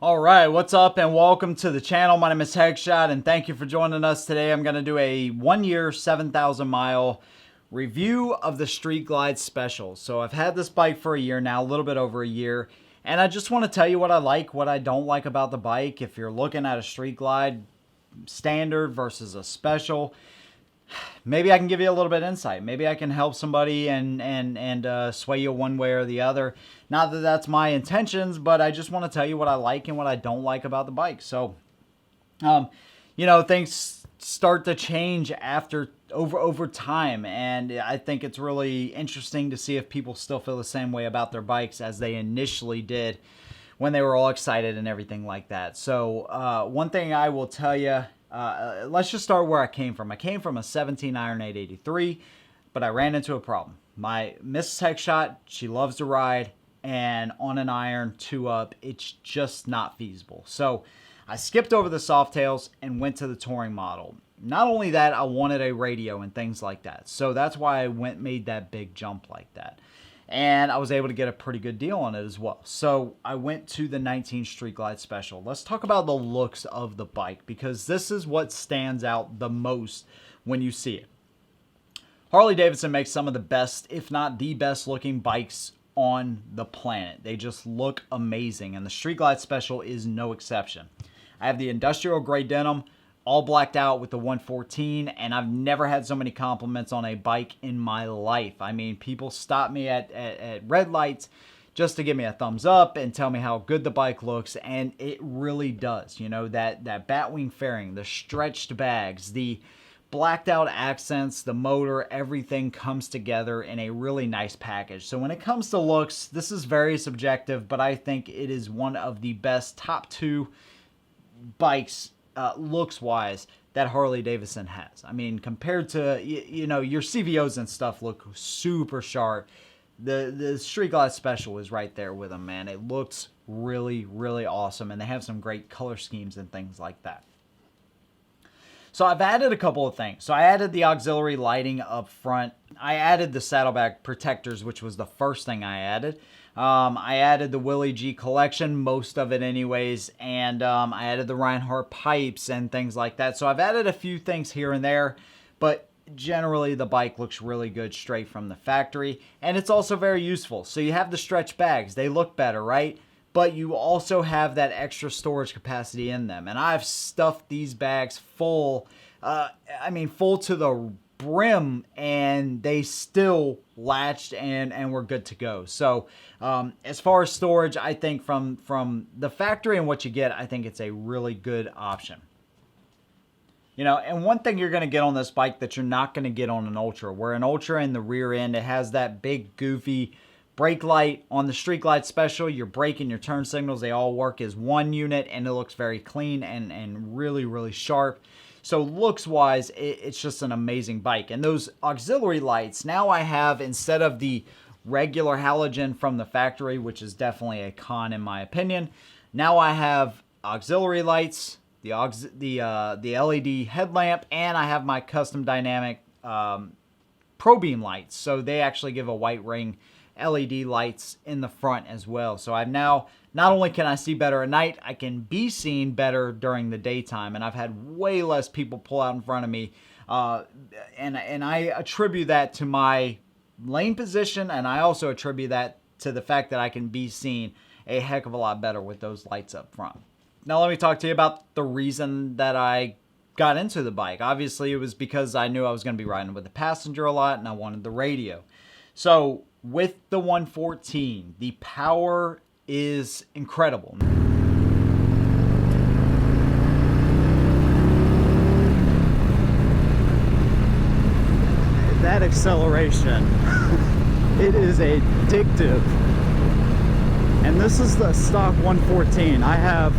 All right, what's up and welcome to the channel. My name is Headshot and thank you for joining us today. I'm going to do a 1 year, 7,000 mile review of the Street Glide Special. So I've had this bike for a year now, a little bit over a year. And I just want to tell you what I like, what I don't like about the bike. If you're looking at a Street Glide standard versus a special, maybe I can give you a little bit of insight. Maybe I can help somebody and sway you one way or the other. Not that that's my intentions, but I just want to tell you what I like and what I don't like about the bike. So, you know, things start to change over time, and I think it's really interesting to see if people still feel the same way about their bikes as they initially did when they were all excited and everything like that. So, one thing I will tell you. Let's just start where I came from. I came from a 17 iron 883, but I ran into a problem. My Mrs. Headshot, she loves to ride, and on an iron 2-up, it's just not feasible. So I skipped over the Softails and went to the touring model. Not only that, I wanted a radio and things like that. So that's why I made that big jump like that. And I was able to get a pretty good deal on it as well. So I went to the 19 Street Glide Special. Let's talk about the looks of the bike, because this is what stands out the most when you see it. Harley-Davidson makes some of the best, if not the best looking bikes on the planet. They just look amazing, and the Street Glide Special is no exception. I have the industrial gray denim, all blacked out with the 114, and I've never had so many compliments on a bike in my life. I mean, people stop me at red lights just to give me a thumbs up and tell me how good the bike looks, and it really does. You know, that batwing fairing, the stretched bags, the blacked out accents, the motor, everything comes together in a really nice package. So when it comes to looks, this is very subjective, but I think it is one of the best top two bikes looks wise that Harley-Davidson has. I mean, compared to, you know, your CVOs and stuff look super sharp. The Street Glide Special is right there with them, man. It looks really, really awesome, and they have some great color schemes and things like that. So I've added a couple of things. So I added the auxiliary lighting up front. I added the saddlebag protectors, which was the first thing I added. I added the Willie G collection, most of it anyways, and I added the Reinhardt pipes and things like that. So I've added a few things here and there, but generally the bike looks really good straight from the factory, and it's also very useful. So you have the stretch bags. They look better, right? But you also have that extra storage capacity in them. And I've stuffed these bags full, full to the brim, and they still latched and we're good to go. So as far as storage, I think from the factory and what you get, I think it's a really good option. You know, and one thing you're going to get on this bike that you're not going to get on an Ultra, where an Ultra in the rear end, it has that big goofy brake light. On the Street Glide Special, your brake and your turn signals, they all work as one unit, and it looks very clean and really, really sharp. So looks wise, it's just an amazing bike. And those auxiliary lights, now I have, instead of the regular halogen from the factory, which is definitely a con in my opinion, now I have auxiliary lights, the LED headlamp, and I have my custom dynamic Pro Beam lights. So they actually give a white ring LED lights in the front as well. So I've now, not only can I see better at night, I can be seen better during the daytime, and I've had way less people pull out in front of me, and I attribute that to my lane position, and I also attribute that to the fact that I can be seen a heck of a lot better with those lights up front. Now let me talk to you about the reason that I got into the bike. Obviously it was because I knew I was going to be riding with a passenger a lot, and I wanted the radio. So with the 114, the power is incredible. That acceleration, it is addictive. And this is the stock 114. I have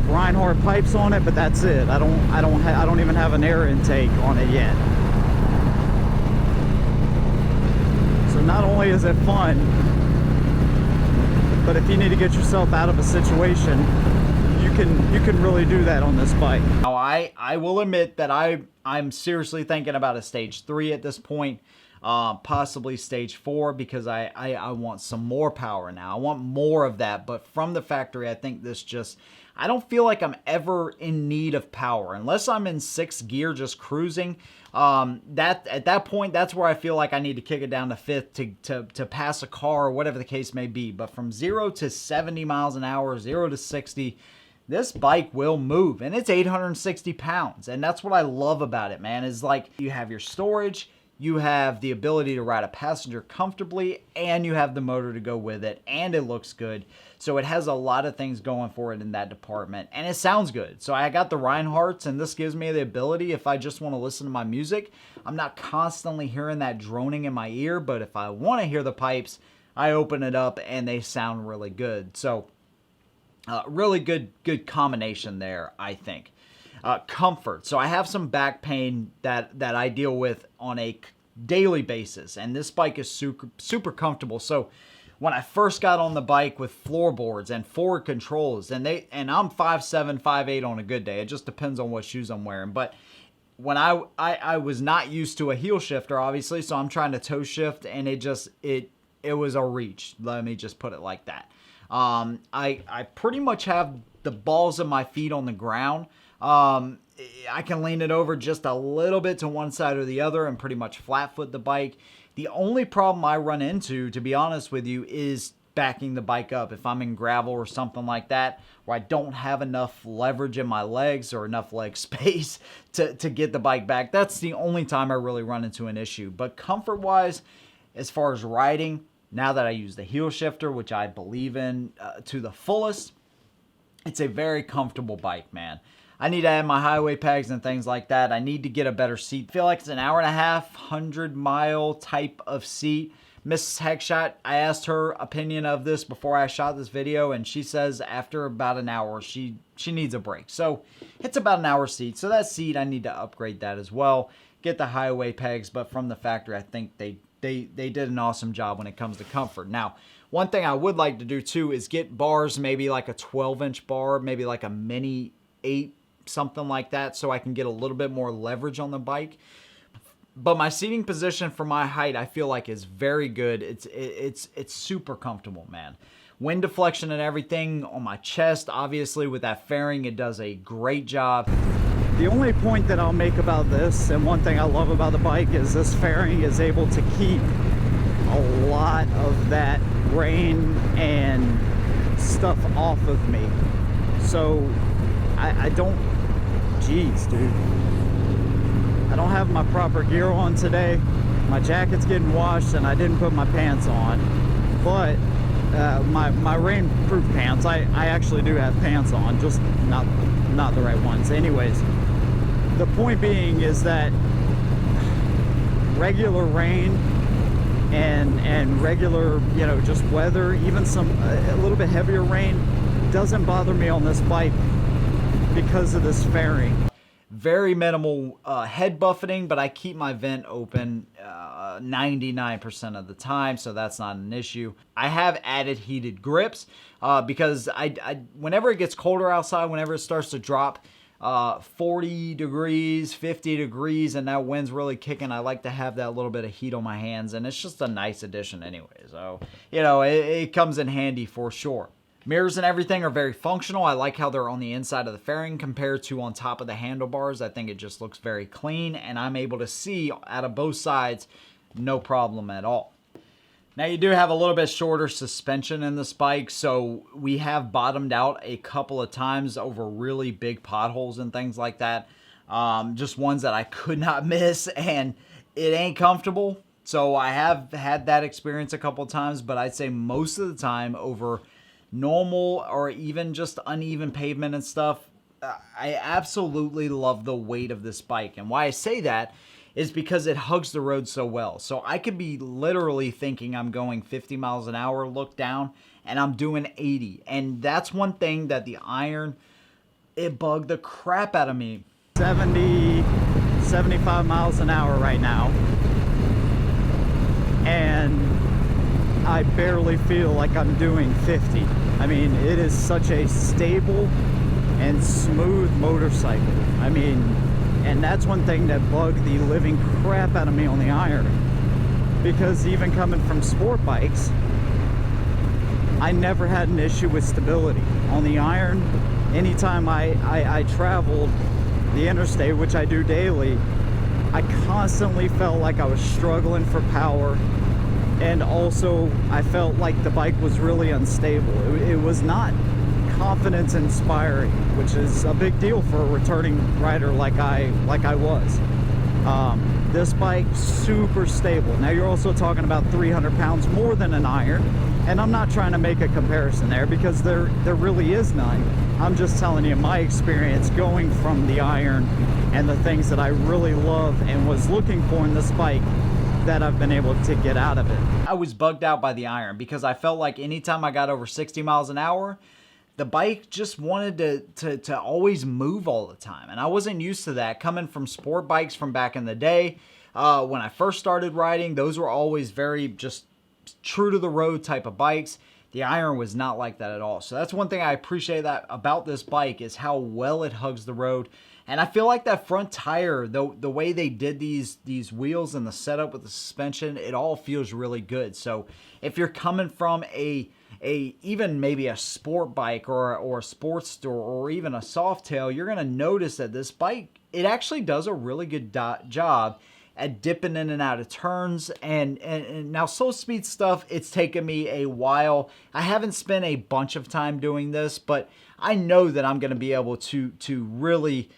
Reinhardt pipes on it, but that's it. I don't even have an air intake on it yet. So not only is it fun, but if you need to get yourself out of a situation, you can really do that on this bike. Now I will admit that I'm seriously thinking about a stage 3 at this point. possibly stage 4, because I want some more power now. I want more of that, but from the factory, I think this just, I don't feel like I'm ever in need of power unless I'm in 6th gear just cruising. That at that point, that's where I feel like I need to kick it down to 5th to pass a car or whatever the case may be. But from 0 to 70 miles an hour, 0 to 60, this bike will move, and it's 860 pounds. And that's what I love about it, man, is like you have your storage, you have the ability to ride a passenger comfortably, and you have the motor to go with it, and it looks good. So it has a lot of things going for it in that department, and it sounds good. So I got the Reinhardts, and this gives me the ability, if I just want to listen to my music, I'm not constantly hearing that droning in my ear, but if I want to hear the pipes, I open it up, and they sound really good. So really good combination there, I think. Comfort. So I have some back pain that I deal with on a daily basis, and this bike is super comfortable. So when I first got on the bike with floorboards and forward controls, and I'm 5'7", 5'8" on a good day. It just depends on what shoes I'm wearing. But when I was not used to a heel shifter, obviously, so I'm trying to toe shift, and it was a reach. Let me just put it like that. I pretty much have the balls of my feet on the ground. I can lean it over just a little bit to one side or the other and pretty much flat foot the bike. The only problem I run into, to be honest with you, is backing the bike up. If I'm in gravel or something like that, where I don't have enough leverage in my legs or enough leg space to get the bike back, that's the only time I really run into an issue. But comfort-wise, as far as riding, now that I use the heel shifter, which I believe in to the fullest, it's a very comfortable bike, man. I need to add my highway pegs and things like that. I need to get a better seat. I feel like it's an hour and a half, 100-mile type of seat. Mrs. Heckshot, I asked her opinion of this before I shot this video, and she says after about an hour, she needs a break. So it's about an hour seat. So that seat, I need to upgrade that as well. Get the highway pegs, but from the factory, I think they did an awesome job when it comes to comfort. Now, one thing I would like to do too is get bars, maybe like a 12-inch bar, maybe like a mini 8, something like that, so I can get a little bit more leverage on the bike. But my seating position for my height, I feel like, is very good. It's super comfortable, man. Wind deflection and everything on my chest, obviously with that fairing, it does a great job. The only point that I'll make about this, and one thing I love about the bike, is this fairing is able to keep a lot of that rain and stuff off of me. So I don't, geez, dude. I don't have my proper gear on today. My jacket's getting washed and I didn't put my pants on. But my rainproof pants, I actually do have pants on, just not the right ones. Anyways, the point being is that regular rain and regular, you know, just weather, even a little bit heavier rain, doesn't bother me on this bike because of this fairing. Very minimal head buffeting, but I keep my vent open 99% of the time, so that's not an issue. I have added heated grips because I whenever it gets colder outside, whenever it starts to drop 40 degrees, 50 degrees, and that wind's really kicking, I like to have that little bit of heat on my hands, and it's just a nice addition anyway. So, you know, it comes in handy for sure. Mirrors and everything are very functional. I like how they're on the inside of the fairing compared to on top of the handlebars. I think it just looks very clean, and I'm able to see out of both sides, no problem at all. Now, you do have a little bit shorter suspension in this bike, so we have bottomed out a couple of times over really big potholes and things like that. Just ones that I could not miss, and it ain't comfortable. So I have had that experience a couple of times, but I'd say most of the time over normal or even just uneven pavement and stuff, I absolutely love the weight of this bike. And why I say that is because it hugs the road so well. So I could be literally thinking I'm going 50 miles an hour, look down, and I'm doing 80. And that's one thing that the iron, it bugged the crap out of me. 70, 75 miles an hour right now. And I barely feel like I'm doing 50. I mean, it is such a stable and smooth motorcycle. I mean, and that's one thing that bugged the living crap out of me on the iron. because even coming from sport bikes, I never had an issue with stability. On the iron, anytime I traveled the interstate, which I do daily, I constantly felt like I was struggling for power, and also I felt like the bike was really unstable. It was not confidence inspiring, which is a big deal for a returning rider like I was. This bike, super stable. Now you're also talking about 300 pounds more than an iron, and I'm not trying to make a comparison there because there really is none. I'm just telling you my experience going from the iron and the things that I really love and was looking for in this bike that I've been able to get out of it. I was bugged out by the iron because I felt like anytime I got over 60 miles an hour, the bike just wanted to always move all the time. And I wasn't used to that. Coming from sport bikes from back in the day, when I first started riding, those were always very just true to the road type of bikes. The iron was not like that at all. So that's one thing I appreciate that about this bike is how well it hugs the road. And I feel like that front tire, the way they did these wheels and the setup with the suspension, it all feels really good. So if you're coming from even maybe a sport bike or a sports store or even a Softail, you're going to notice that this bike, it actually does a really good job at dipping in and out of turns. And now slow speed stuff, it's taken me a while. I haven't spent a bunch of time doing this, but I know that I'm going to be able to really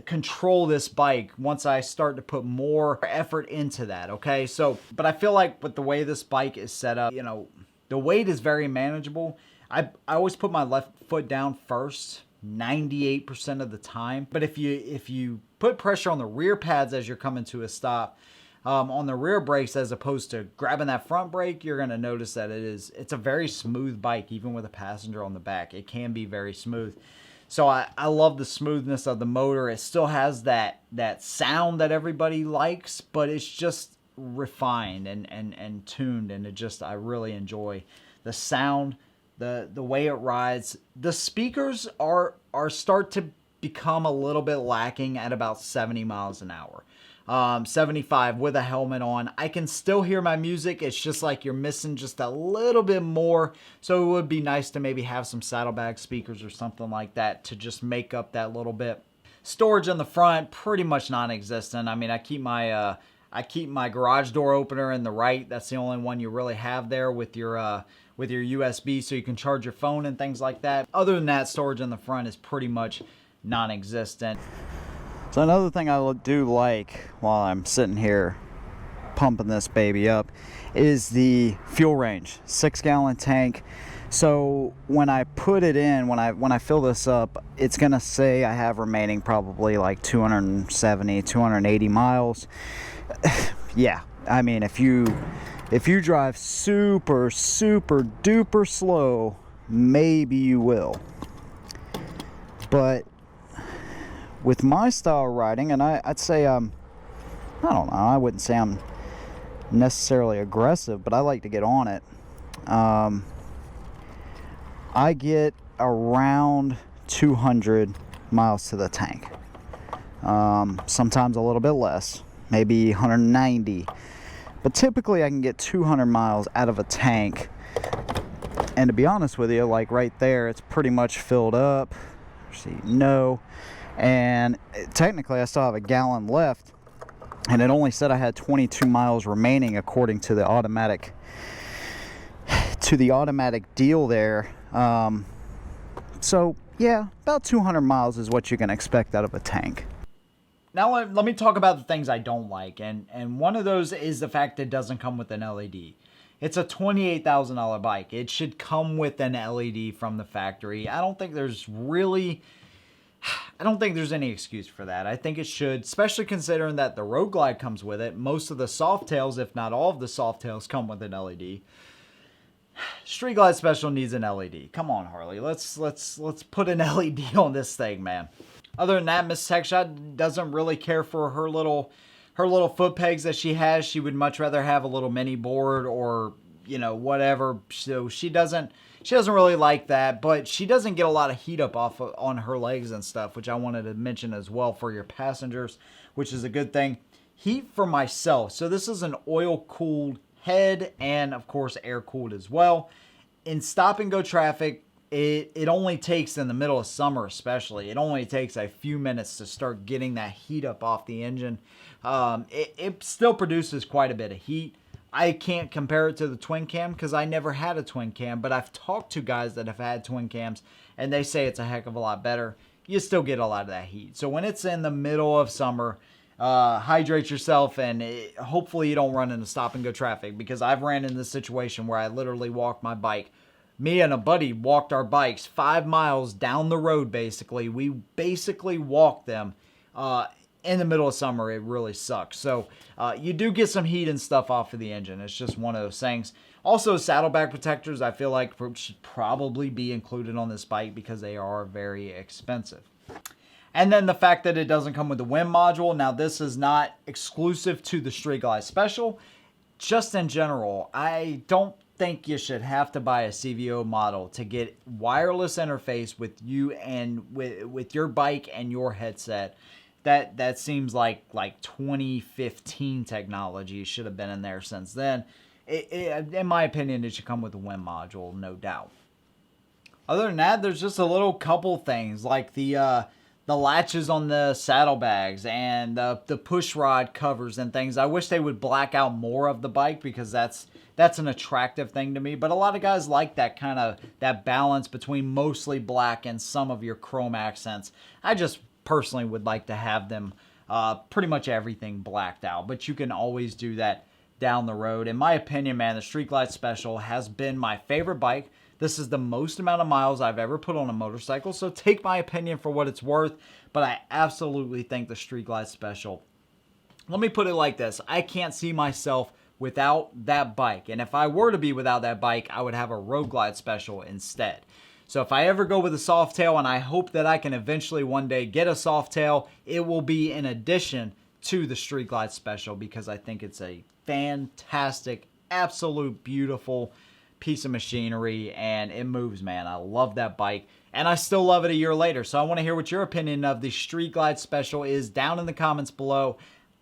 control this bike once I start to put more effort into that. Okay, so but I feel like with the way this bike is set up, you know, the weight is very manageable. I always put my left foot down first 98% of the time. But if you put pressure on the rear pads as you're coming to a stop, on the rear brakes as opposed to grabbing that front brake, you're going to notice that it's a very smooth bike. Even with a passenger on the back, it can be very smooth. So I love the smoothness of the motor. It still has that sound that everybody likes, but it's just refined and tuned, and I really enjoy the sound, the way it rides. The speakers are start to become a little bit lacking at about 70 miles an hour. 75 with a helmet on. I can still hear my music. It's just like you're missing just a little bit more. So it would be nice to maybe have some saddlebag speakers or something like that to just make up that little bit. Storage in the front, pretty much non-existent. I mean, I keep my garage door opener in the right. That's the only one you really have there with your USB, so you can charge your phone and things like that. Other than that, storage in the front is pretty much non-existent. So another thing I do like while I'm sitting here pumping this baby up is the fuel range. 6-gallon tank. So when I put it in, when I fill this up, it's gonna say I have remaining probably like 270, 280 miles. Yeah, I mean, if you drive super duper slow, maybe you will. But with my style of riding, and I'd say I don't know, I wouldn't say I'm necessarily aggressive, but I like to get on it. I get around 200 miles to the tank. Sometimes a little bit less, maybe 190. But typically I can get 200 miles out of a tank. And to be honest with you, like right there, it's pretty much filled up. See, no. And technically I still have a gallon left, and it only said I had 22 miles remaining according to the automatic deal there. So yeah, about 200 miles is what you can expect out of a tank. Now let me talk about the things I don't like, and one of those is the fact that it doesn't come with an LED. It's a $28,000 bike. It should come with an LED from the factory. I don't think there's any excuse for that. I think it should, especially considering that the Road Glide comes with it. Most of the Softails, if not all of the Softails, come with an LED. Street Glide Special needs an LED. Come on, Harley. Let's put an LED on this thing, man. Other than that, Miss Techshot doesn't really care for her little foot pegs that she has. She would much rather have a little mini board or, you know, whatever. So she doesn't really like that, but she doesn't get a lot of heat up on her legs and stuff, which I wanted to mention as well for your passengers, which is a good thing. heat for myself. So this is an oil-cooled head and, of course, air-cooled as well. In stop-and-go traffic, it only takes, in the middle of summer especially, it only takes a few minutes to start getting that heat up off the engine. It still produces quite a bit of heat. I can't compare it to the twin cam because I never had a twin cam, but I've talked to guys that have had twin cams and they say it's a heck of a lot better. You still get a lot of that heat. So when it's in the middle of summer, hydrate yourself, and hopefully you don't run into stop and go traffic, because I've ran into this situation where I literally walked my bike. Me and a buddy walked our bikes 5 miles down the road, basically. We basically walked them in the middle of summer. It really sucks. So you do get some heat and stuff off of the engine. It's just one of those things. Also, saddlebag protectors, I feel like should probably be included on this bike because they are very expensive. And then the fact that it doesn't come with the wind module. Now, this is not exclusive to the Street Glide Special. Just in general, I don't think you should have to buy a CVO model to get wireless interface with you and with your bike and your headset. That seems like 2015 technology. Should have been in there since then. In my opinion, it should come with a wind module, no doubt. Other than that, there's just a little couple things like the latches on the saddlebags and the push rod covers and things. I wish they would black out more of the bike because that's an attractive thing to me. But a lot of guys like that balance between mostly black and some of your chrome accents. I just personally would like to have them pretty much everything blacked out. But you can always do that down the road. In my opinion, man, the Street Glide Special has been my favorite bike. This is the most amount of miles I've ever put on a motorcycle, so take my opinion for what it's worth, but I absolutely think the Street Glide Special, let me put it like this, I can't see myself without that bike, and if I were to be without that bike, I would have a Road Glide Special instead. So if I ever go with a soft tail, and I hope that I can eventually one day get a soft tail, it will be in addition to the Street Glide Special because I think it's a fantastic, absolute beautiful piece of machinery, and it moves, man. I love that bike, and I still love it a year later. So I want to hear what your opinion of the Street Glide Special is down in the comments below.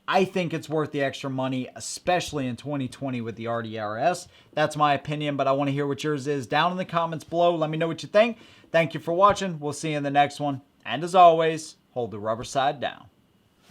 I think it's worth the extra money, especially in 2020 with the RDRS. That's my opinion, but I want to hear what yours is down in the comments below. Let me know what you think. Thank you for watching. We'll see you in the next one, and as always, hold the rubber side down.